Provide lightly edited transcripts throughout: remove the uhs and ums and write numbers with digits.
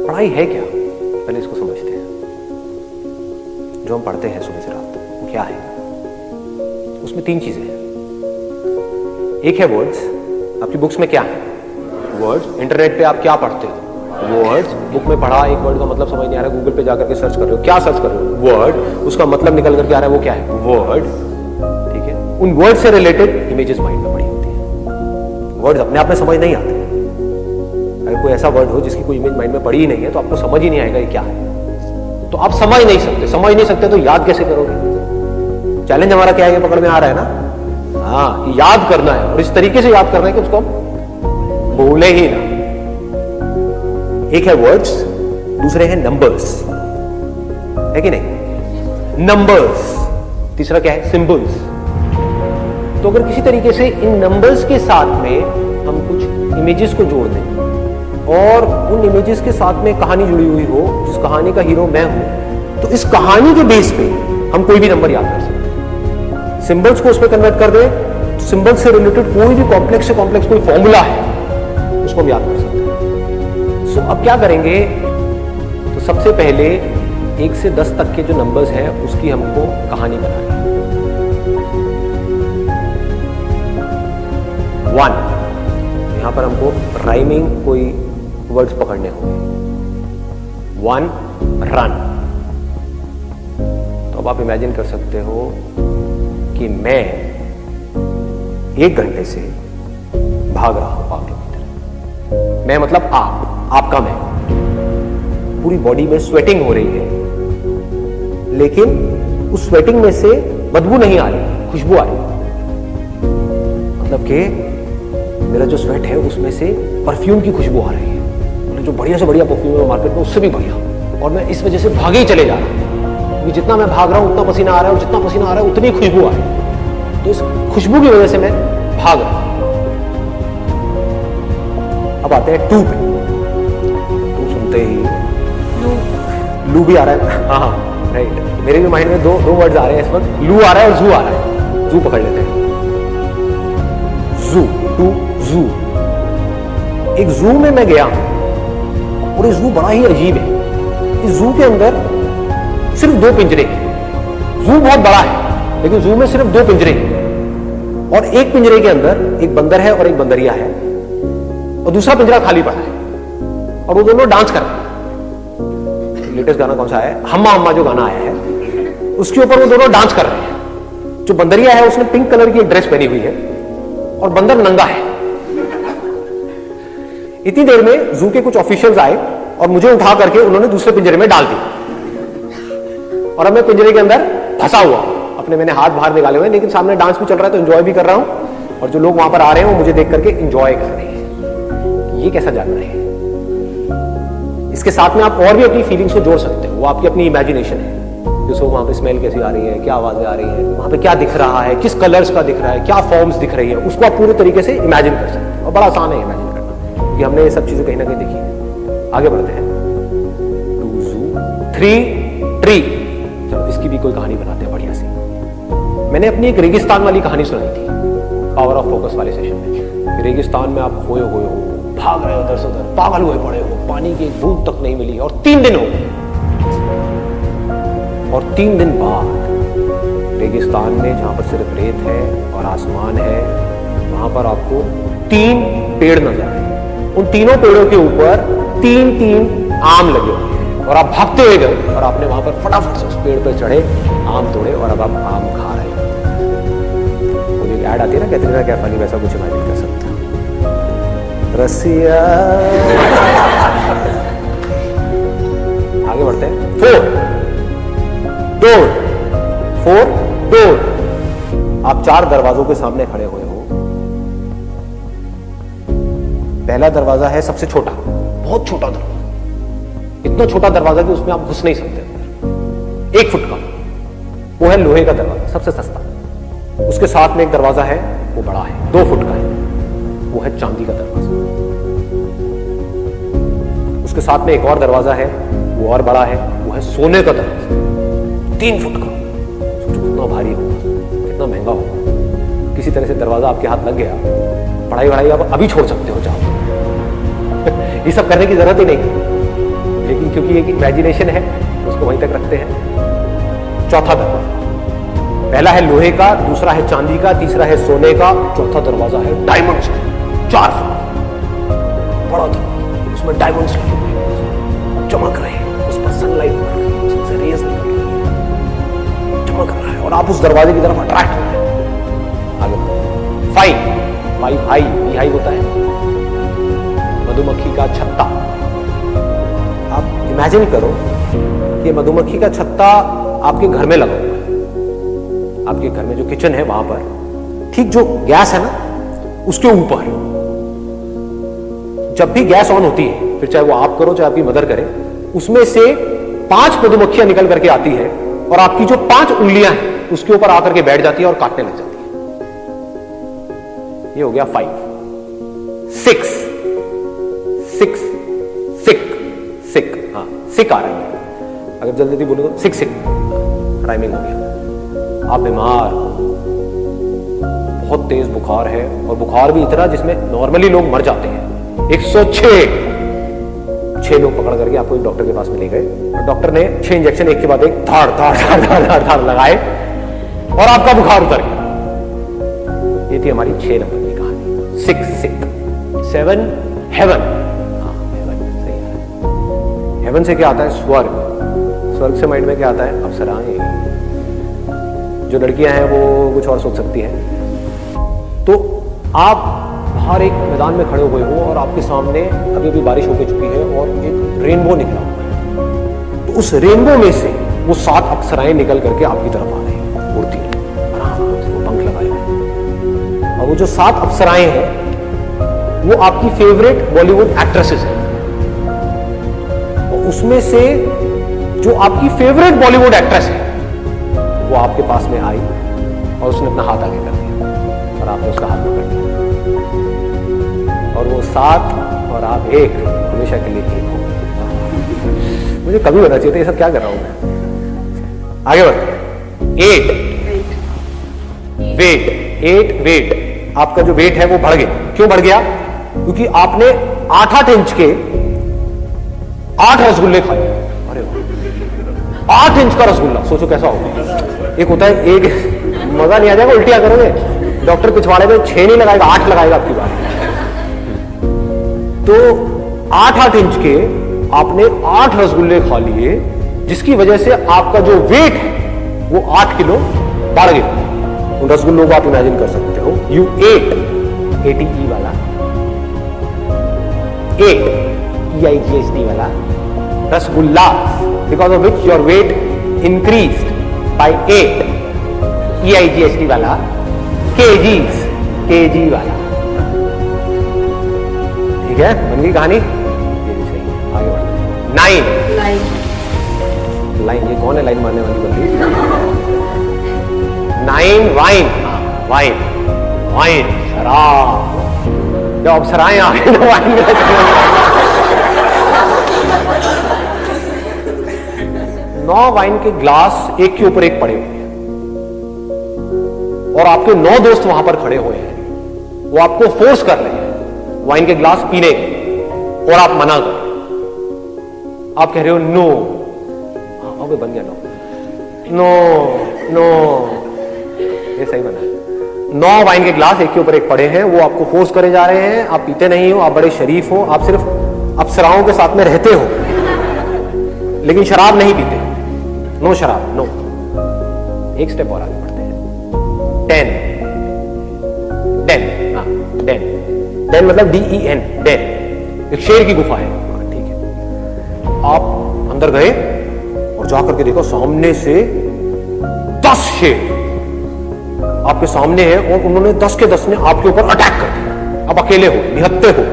पढ़ाई है क्या, पहले इसको समझते हैं। जो हम पढ़ते हैं सुबह से रात तक, वो क्या है? उसमें 3 चीजें हैं। एक है वर्ड्स, आपकी बुक्स में क्या है? वर्ड्स। इंटरनेट पे आप क्या पढ़ते हो? वर्ड्स। बुक में पढ़ा, एक वर्ड का मतलब समझ नहीं आ रहा है, गूगल पे जाकर के सर्च कर रहे हो, क्या सर्च कर रहे हो? वर्ड। उसका मतलब निकल करके आ रहा है, वो क्या है? वर्ड। ठीक है, उन वर्ड से रिलेटेड इमेजेस माइंड में पड़ी होती है। वर्ड्स अपने आप में समझ नहीं आते। अगर कोई ऐसा वर्ड हो जिसकी कोई इमेज माइंड में पड़ी ही नहीं है, तो आपको समझ ही नहीं आएगा ये क्या है। तो आप समझ नहीं सकते तो याद कैसे करोगे? चैलेंज हमारा क्या है, ये पकड़ में आ रहा है ना? हाँ, याद करना है, और इस तरीके से याद करना है कि उसको हम भूले ही ना। एक है वर्ड्स, दूसरे हैं नंबर्स, है कि नहीं? नंबर्स। तीसरा क्या है? सिंबल्स। तो अगर किसी तरीके से इन नंबर्स के साथ में हम कुछ इमेजेस को जोड़ दें और उन इमेजेस के साथ में कहानी जुड़ी हुई हो, जिस कहानी का हीरो मैं हूं, तो इस कहानी के बेस पे हम कोई भी नंबर याद कर सकते हैं। सिंबल्स को उसमें कन्वर्ट कर दें, सिंबल्स से रिलेटेड कोई भी कॉम्प्लेक्स से कॉम्प्लेक्स कोई फॉर्मूला है, उसको हम याद कर सकते हैं। सो अब क्या करेंगे? तो सबसे पहले 1 से 10 तक के जो नंबर्स हैं उसकी हमको कहानी बनानी है। 1, यहां पर हमको राइमिंग कोई वर्ड्स पकड़ने होंगे। 1 रन। तो अब आप इमेजिन कर सकते हो कि मैं 1 घंटे से भाग रहा हूं पागलों की तरह। मैं मतलब आपका मैं। पूरी बॉडी में स्वेटिंग हो रही है, लेकिन उस स्वेटिंग में से बदबू नहीं आ रही, खुशबू आ रही। मतलब कि मेरा जो स्वेट है उसमें से परफ्यूम की खुशबू आ रही है, मतलब जो बढ़िया से बढ़िया परफ्यूम है मार्केट में उससे भी बढ़िया। और मैं इस वजह से भागे ही चले जा रहा हूं, क्योंकि जितना मैं भाग रहा हूं उतना पसीना आ रहा है, और जितना पसीना आ रहा है उतनी खुशबू आ रही है। तो इस खुशबू की वजह से मैं भाग रहा हूं। अब आते हैं 2 पे। 2 सुनते ही लू भी आ रहा है। हाँ, राइट। मेरे भी माइंड में दो वर्ड्स आ रहे हैं इस वक्त, लू आ रहा है और जू आ रहा है। जू पकड़ लेते हैं। जू, टू जू। एक जू में मैं गया हूं, और ये जू बड़ा ही अजीब है। इस जू के अंदर सिर्फ 2 पिंजरे हैं। जू बहुत बड़ा है, लेकिन जू में सिर्फ 2 पिंजरे हैं, और एक पिंजरे के अंदर एक बंदर है और एक बंदरिया है, और दूसरा पिंजरा खाली पड़ा है, और वो दोनों डांस कर रहे हैं। लेटेस्ट गाना कौन सा है? हम्मा हम्मा जो गाना आया है, उसके ऊपर वो दोनों डांस कर रहे हैं। जो बंदरिया है उसने पिंक कलर की एक ड्रेस पहनी हुई है, और बंदर नंगा है। इतनी देर में जू के कुछ ऑफिशियल्स आए और मुझे उठा करके उन्होंने दूसरे पिंजरे में डाल दिया, और अब मैं पिंजरे के अंदर फंसा हुआ हूं। अपने मैंने हाथ बाहर निकाले हुए, लेकिन सामने डांस भी चल रहा है, तो एंजॉय भी कर रहा हूं, और जो लोग वहां पर आ रहे हैं वो मुझे देख करके एंजॉय कर रहे हैं। ये कैसा जानना है? इसके साथ में आप और भी अपनी फीलिंग्स को जोड़ सकते हो, वो आपकी अपनी इमेजिनेशन है। जैसे वहां पे स्मेल कैसी आ रही है, क्या आवाजें आ रही है, वहां पे क्या दिख रहा है, किस कलर्स का दिख रहा है, क्या फॉर्म्स दिख रही है, उसको आप पूरे तरीके से इमेजिन कर सकते हो। और बड़ा आसान है इमेजिन करना, कि हमने ये सब चीजें कहीं ना कहीं देखी है। आगे बढ़ते हैं। 2 जू, 3 ट्री। चलो इसकी भी कोई कहानी बनाते हैं बढ़िया सी। मैंने अपनी एक रेगिस्तान वाली कहानी सुनाई थी पावर ऑफ फोकस वाले सेशन में। रेगिस्तान में आप खोए हुए हो, भाग रहे हो उधर से उधर, पागल हुए पड़े हो, पानी की एक बूंद तक नहीं मिली, और 3 दिन हो गए। और 3 दिन बाद रेगिस्तान में, जहां पर सिर्फ रेत है और आसमान है, वहां पर आपको 3 पेड़ नजर आए। उन तीनों पेड़ों के ऊपर 3 आम लगे हुए हैं, और आप भागते हुए गए, और आपने वहां पर फटाफट से उस पेड़ पर चढ़े, आम तोड़े, और अब आप आम खा रहे हैं। वो जो ऐड आती है ना, कैटरीना कैफ वाली, वैसा कुछ इमेजिन कर सकते हैं। रसिया। आगे बढ़ते हैं। 4 डोर। आप 4 दरवाजों के सामने खड़े हुए हो। पहला दरवाजा है सबसे छोटा, बहुत छोटा दरवाजा, इतना छोटा दरवाजा कि उसमें आप घुस नहीं सकते अंदर, 1 फुट का। वो है लोहे का दरवाजा, सबसे सस्ता। उसके साथ में एक दरवाजा है, वो बड़ा है, 2 फुट का है, वो है चांदी का दरवाजा। उसके साथ में एक और दरवाजा है, वो और बड़ा है, वो है सोने का दरवाजा, 3 फुट का। सोचो कितना भारी होगा, कितना महंगा होगा। किसी तरह से दरवाजा आपके हाथ लग गया, पढ़ाई वढ़ाई आप अभी छोड़ सकते हो चाहो, ये सब करने की जरूरत ही नहीं, लेकिन क्योंकि एक इमेजिनेशन है उसको वहीं तक रखते हैं। चौथा दरवाजा, पहला है लोहे का, दूसरा है चांदी का, तीसरा है सोने का, चौथा दरवाजा है डायमंड्स का। 4 फुट बड़ा दरवाजा, उसमें डायमंड्स लगे हुए, चमक रहे हैं, उस पर सनलाइट पड़ रही है, उसमें से रेज निकल रही है, चमक रहा है और आप उस दरवाजे की तरफ अट्रैक्ट हो रहे हैं। आगे 5 हाई होता है मधुमक्खी का छत्ता। आप इमेजिन करो कि मधुमक्खी का छत्ता आपके घर में लगा हुआ है, आपके घर में जो किचन है वहां पर, ठीक जो गैस है ना उसके ऊपर। जब भी गैस ऑन होती है, फिर चाहे वो आप करो चाहे आपकी मदर करे, उसमें से 5 मधुमक्खियां निकल करके आती है और आपकी जो 5 उंगलियां हैं उसके ऊपर आकर के बैठ जाती है और काटने लग जाती है। ये हो गया 5। 6 हाँ, सिक आ रही है, अगर जल्दी बोलो तो सिक राइमिंग हो गया। आप बीमार हो, बहुत तेज बुखार है, और बुखार भी इतना जिसमें नॉर्मली लोग मर जाते हैं। 106 लोग पकड़ करके आपको एक डॉक्टर के पास में ले गए और डॉक्टर ने 6 इंजेक्शन एक के बाद एक धाड़ लगाए और आपका बुखार उतर गया। ये थी हमारी 6 नंबर की कहानी, सिक। 7 हेवन। हेवन से क्या आता है? स्वर्ग से माइंड में क्या आता है? अप्सराएं। जो लड़कियां हैं वो कुछ और सोच सकती हैं। तो आप बाहर एक मैदान में खड़े हुए हो और आपके सामने अभी अभी बारिश होकर चुकी है और एक रेनबो निकला हुआ है। तो उस रेनबो में से वो 7 अप्सराएं निकल करके आपकी तरफ आ रही हैं, उड़ती आराम से, वो पंख लगाए हुए। और वो जो 7 अप्सराएं हैं वो आपकी फेवरेट बॉलीवुड एक्ट्रेसेस हैं। उसमें से जो आपकी फेवरेट बॉलीवुड एक्ट्रेस है वो आपके पास में आई और उसने अपना हाथ आगे कर दिया और आपने उसका हाथ पकड़ लिया और वो 7 और आप 1 हमेशा के लिए 1 हो गए। मुझे कभी होना चाहिए था, ये सब क्या कर रहा हूं मैं। आगे बढ़ते। 8 वेट, आपका जो वेट है वो बढ़ गया। क्यों बढ़ गया? क्योंकि आपने 8 इंच के 8 रसगुल्ले खाए। अरे 8 इंच का रसगुल्ला, सोचो कैसा होगा। एक होता है, एक मजा नहीं आ जाएगा, उल्टियां करोगे। डॉक्टर पिछवाड़े में 6 नहीं लगाएगा, 8 लगाएगा आपकी बात। तो 8 इंच के आपने 8 रसगुल्ले खा लिए, जिसकी वजह से आपका जो वेट है वो 8 किलो बढ़ गया। उन रसगुल्लों को आप इमेजिन कर सकते हो। यू एट, ATE वाला, 8 EIGHT वाला rasgulla, because of which your weight increased by 8 EIGHT वाला, KG वाला। ठीक है, बन गई कहानी। ये भी सही है, आगे बढ़ते। 9 लाइन, ये कौन है लाइन मारने वाली बंदी? 9 वाइन, शराब। जब अप्सराएं आ गई तो वाइन में 9 वाइन के ग्लास एक के ऊपर एक पड़े हुए हैं और आपके 9 दोस्त वहां पर खड़े हुए हैं। वो आपको फोर्स कर रहे हैं वाइन के ग्लास पीने के और आप मना कर रहे हो। आप कह रहे हो नो। हाँ, बन गया नो। ये सही बना है। 9 वाइन के ग्लास एक के ऊपर एक पड़े हैं, वो आपको फोर्स करे जा रहे हैं। आप पीते नहीं हो, आप बड़े शरीफ हो, आप सिर्फ अप्सराओं के साथ में रहते हो लेकिन शराब नहीं पीते। नो शराब, नो। एक स्टेप और आगे बढ़ते हैं। 10 मतलब DEN, डेन। एक शेर की गुफा है। ठीक है, आप अंदर गए और जाकर के देखो सामने से 10 शेर आपके सामने है और उन्होंने 10 के 10 ने आपके ऊपर अटैक कर दिया। आप अकेले हो, निहत्ते हो,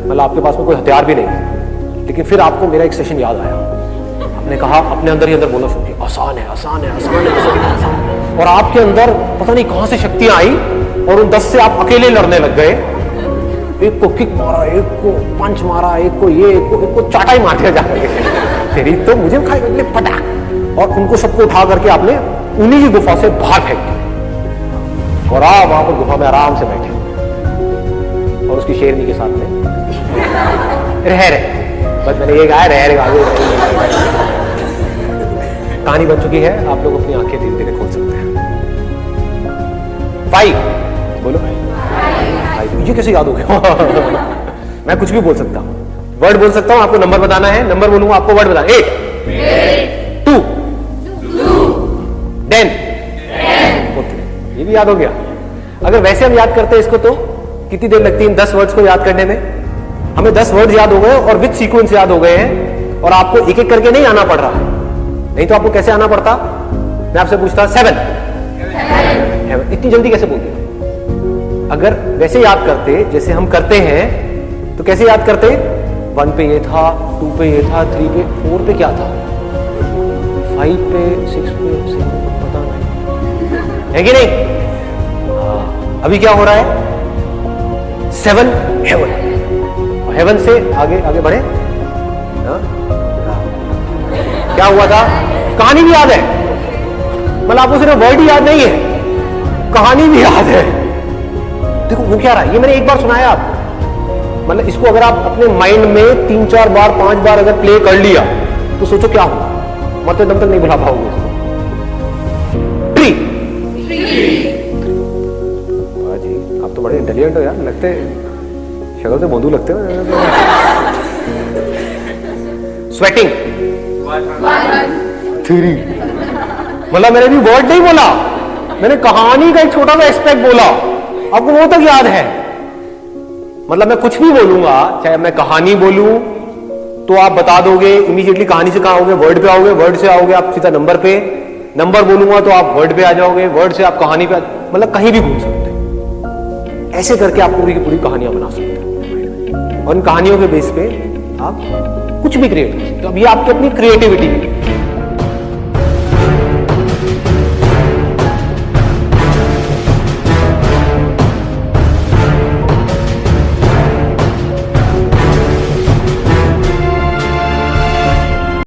मतलब आपके पास में कोई हथियार भी नहीं है। लेकिन फिर आपको मेरा एक सेशन याद आया। आपने कहा, अपने अंदर ही अंदर बोला शुरू किया, आसान है। और आपके अंदर पता नहीं कहां से शक्तियां आई और उन 10 से आप अकेले लड़ने लग गए। एक को किक मारा, एक को पंच मारा, एक को चाटा ही मार दिया जाकर तेरी तो मुझे खाई पटाख। और उनको सबको उठा करके आपने उन्हीं की गुफा से बाहर फेंक दिया और आप वहां पर गुफा में आराम से बैठे और उसकी शेरनी के साथ में रह रहे, बस मैंने ये कहा रह रहे, कहानी बन चुकी है, आप लोग अपनी आंखें धीरे धीरे खोल सकते हैं। 5 बोलो, 5 ये कैसे याद हो गया? मैं कुछ भी बोल सकता हूं, वर्ड बोल सकता हूं, आपको नंबर बताना है, नंबर बोलूंगा आपको वर्ड बताना। 8 2 10 ये भी याद हो गया। अगर वैसे हम याद करते हैं इसको तो कितनी देर लगती है 10 वर्ड्स को याद करने में? हमें 10 वर्ड्स याद हो गए और विद सीक्वेंस याद हो गए हैं, और आपको एक एक करके नहीं आना पड़ रहा है। नहीं तो आपको कैसे आना पड़ता? मैं आपसे पूछता 7 इतनी जल्दी कैसे बोल दिया? अगर वैसे याद करते जैसे हम करते हैं तो कैसे याद करते? 1 पे ये था, 2 पे ये था, 3 पे, 4 पे क्या था, 5 पे, 6 पे, 7 पे पता नहीं है कि नहीं? अभी क्या हो रहा है? 7 हेवन, हेवन से आगे आगे बढ़े। क्या हुआ था? कहानी भी याद है, मतलब आपको सिर्फ वर्ड ही याद नहीं है, कहानी भी याद है। देखो वो क्या रहा है, ये मैंने एक बार सुनाया आपको, मतलब इसको अगर आप अपने माइंड में 3-4 बार 5 बार अगर प्ले कर लिया तो सोचो क्या होगा, मरते दम तक नहीं भुला पाओगे इसको। ट्री, जी आप तो बड़े इंटेलिजेंट हो यार, लगते शक्ल से बोंदू लगते हो। स्वेटिंग, 3 मतलब मैंने भी वर्ड नहीं बोला, मैंने कहानी का एक छोटा सा एस्पेक्ट बोला, आपको वो तक याद है। मतलब मैं कुछ भी बोलूंगा, चाहे मैं कहानी बोलूं तो आप बता दोगे इमीडिएटली, कहानी से कहां आओगे? वर्ड पे आओगे, वर्ड से आओगे आप सीधा नंबर पे, नंबर बोलूंगा तो आप वर्ड पे आ जाओगे, वर्ड से आप कहानी पे मतलब कहीं भी घूम सकते हैं। ऐसे करके आप पूरी की पूरी कहानियां बना सकते हैं, और इन कहानियों के बेस पे आप कुछ भी क्रिएट कर सकते हो। अब ये आपकी अपनी क्रिएटिविटी है।